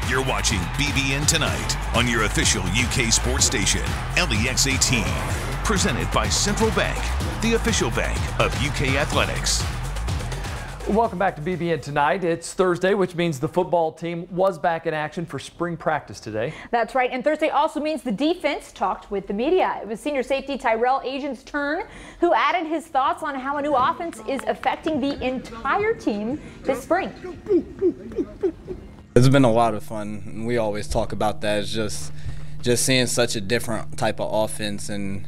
You're watching BBN Tonight on your official UK sports station, LEX 18. Presented by Central Bank, the official bank of UK athletics. Welcome back to BBN Tonight. It's Thursday, which means the football team was back in action for spring practice today. That's right, and Thursday also means the defense talked with the media. It was senior safety Tyrell Agent's turn, who added his thoughts on how a new offense is affecting the entire team this spring. It's been a lot of fun, and we always talk about that. It's just seeing such a different type of offense and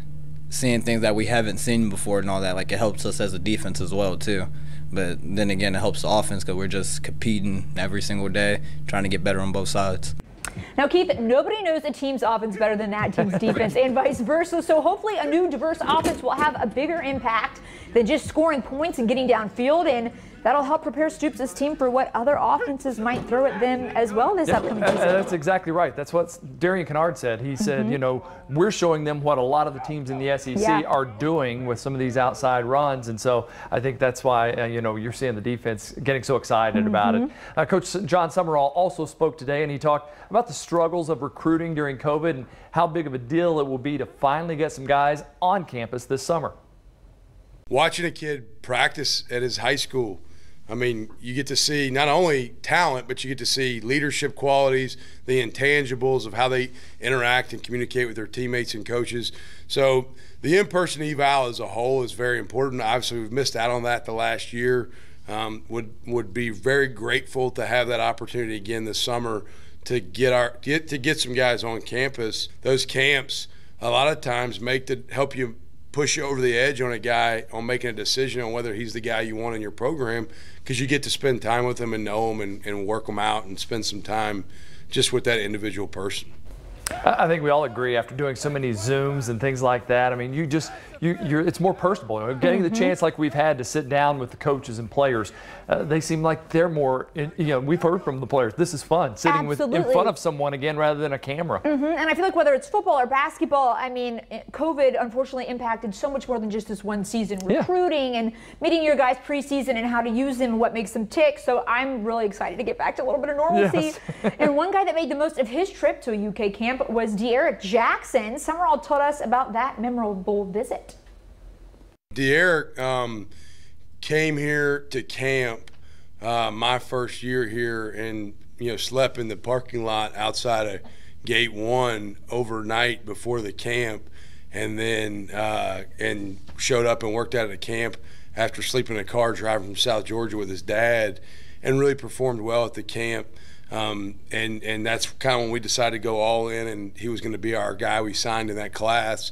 seeing things that we haven't seen before and all that. Like, it helps us as a defense as well too. But then again, it helps the offense because we're just competing every single day, trying to get better on both sides. Now, Keith, nobody knows a team's offense better than that team's defense and vice versa. So hopefully a new diverse offense will have a bigger impact than just scoring points and getting downfield, and that'll help prepare Stoops' team for what other offenses might throw at them as well this upcoming season. That's exactly right. That's what Darian Kennard said. He said, you know, we're showing them what a lot of the teams in the SEC are doing with some of these outside runs. And so I think that's why, you know, you're seeing the defense getting so excited about it. Coach John SUMRALL also spoke today, and he talked about the struggles of recruiting during COVID and how big of a deal it will be to finally get some guys on campus this summer. Watching a kid practice at his high school, I mean, you get to see not only talent, but you get to see leadership qualities, the intangibles of how they interact and communicate with their teammates and coaches. So the in-person eval as a whole is very important. Obviously, we've missed out on that the last year. Would be very grateful to have that opportunity again this summer to get some guys on campus. Those camps a lot of times help you push you over the edge on a guy on making a decision on whether he's the guy you want in your program, because you get to spend time with him and know him and work them out and spend some time just with that individual person. I think we all agree after doing so many Zooms and things like that. I mean, it's more personable. Getting the chance like we've had to sit down with the coaches and players, they seem like they're more, you know, we've heard from the players. This is fun, sitting in front of someone again rather than a camera. And I feel like whether it's football or basketball, I mean, COVID unfortunately impacted so much more than just this one season. Recruiting and meeting your guys preseason and how to use them and what makes them tick. So I'm really excited to get back to a little bit of normalcy. And one guy that made the most of his trip to a UK camp was De'Eric Jackson. SUMRALL told us about that memorable visit. De'Eric came here to camp my first year here, and slept in the parking lot outside of Gate 1 overnight before the camp, and then and showed up and worked out at a camp after sleeping in a car driving from South Georgia with his dad, and really performed well at the camp. And that's kind of when we decided to go all in, and he was going to be our guy we signed in that class.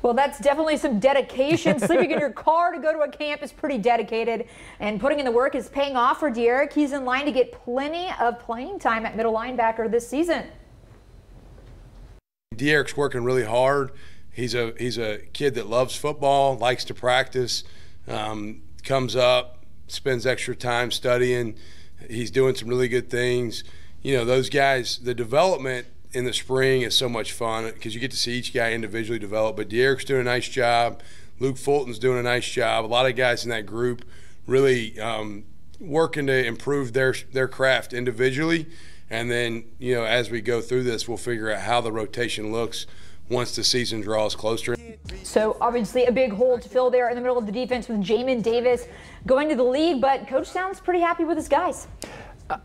Well, that's definitely some dedication. Sleeping in your car to go to a camp is pretty dedicated, and putting in the work is paying off for De'Eric. He's in line to get plenty of playing time at middle linebacker this season. De'Eric's working really hard. He's a kid that loves football, likes to practice, comes up, spends extra time studying. He's doing some really good things. Those guys, the development in the spring is so much fun because you get to see each guy individually develop. But De'Eric's doing a nice job. Luke Fulton's doing a nice job. A lot of guys in that group really working to improve their craft individually. And then, as we go through this, we'll figure out how the rotation looks once the season draws closer. So obviously a big hole to fill there in the middle of the defense with Jamin Davis going to the league, but Coach sounds pretty happy with his guys.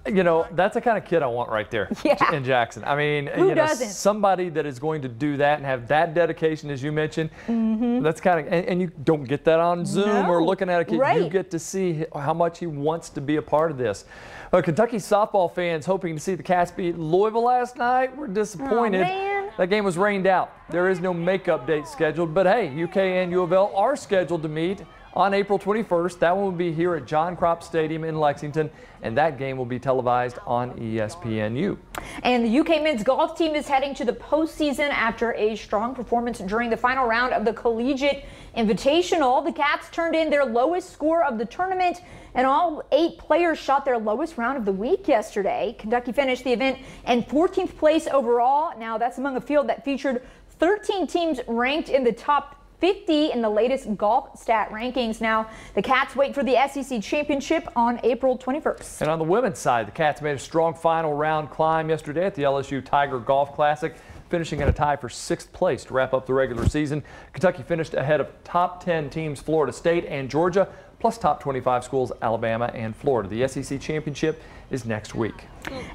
That's the kind of kid I want right there in Jackson. I mean, who doesn't? Somebody that is going to do that and have that dedication, as you mentioned. That's kind of, and you don't get that on Zoom or looking at a kid. You get to see how much he wants to be a part of this. Kentucky softball fans hoping to see the Cats beat Louisville last night were disappointed. Oh, man. That game was rained out. There is no makeup date scheduled, but hey, UK and U of L are scheduled to meet on April 21st. That one will be here at John Kropp Stadium in Lexington, and that game will be televised on ESPNU. And the UK men's golf team is heading to the postseason after a strong performance during the final round of the Collegiate Invitational. The Cats turned in their lowest score of the tournament, and all 8 players shot their lowest round of the week yesterday. Kentucky finished the event in 14th place overall. Now, that's among a field that featured 13 teams ranked in the top 50 in the latest golf stat rankings. Now, the Cats wait for the SEC championship on April 21st. And on the women's side, the Cats made a strong final round climb yesterday at the LSU Tiger Golf Classic, finishing in a tie for 6th place to wrap up the regular season. Kentucky finished ahead of top 10 teams Florida State and Georgia, plus top 25 schools Alabama and Florida. The SEC championship is next week.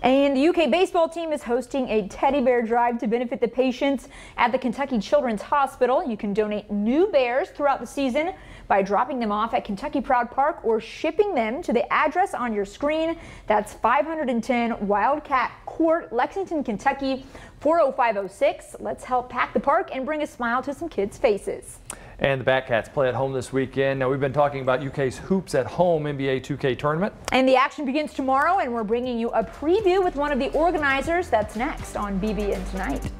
And the UK baseball team is hosting a teddy bear drive to benefit the patients at the Kentucky Children's Hospital. You can donate new bears throughout the season by dropping them off at Kentucky Proud Park or shipping them to the address on your screen. That's 510 Wildcat Court, Lexington, Kentucky, 40506. Let's help pack the park and bring a smile to some kids' faces. And the Batcats play at home this weekend. Now, we've been talking about UK's Hoops at Home NBA 2K tournament. And the action begins tomorrow, and we're bringing you a preview with one of the organizers. That's next on BBN Tonight.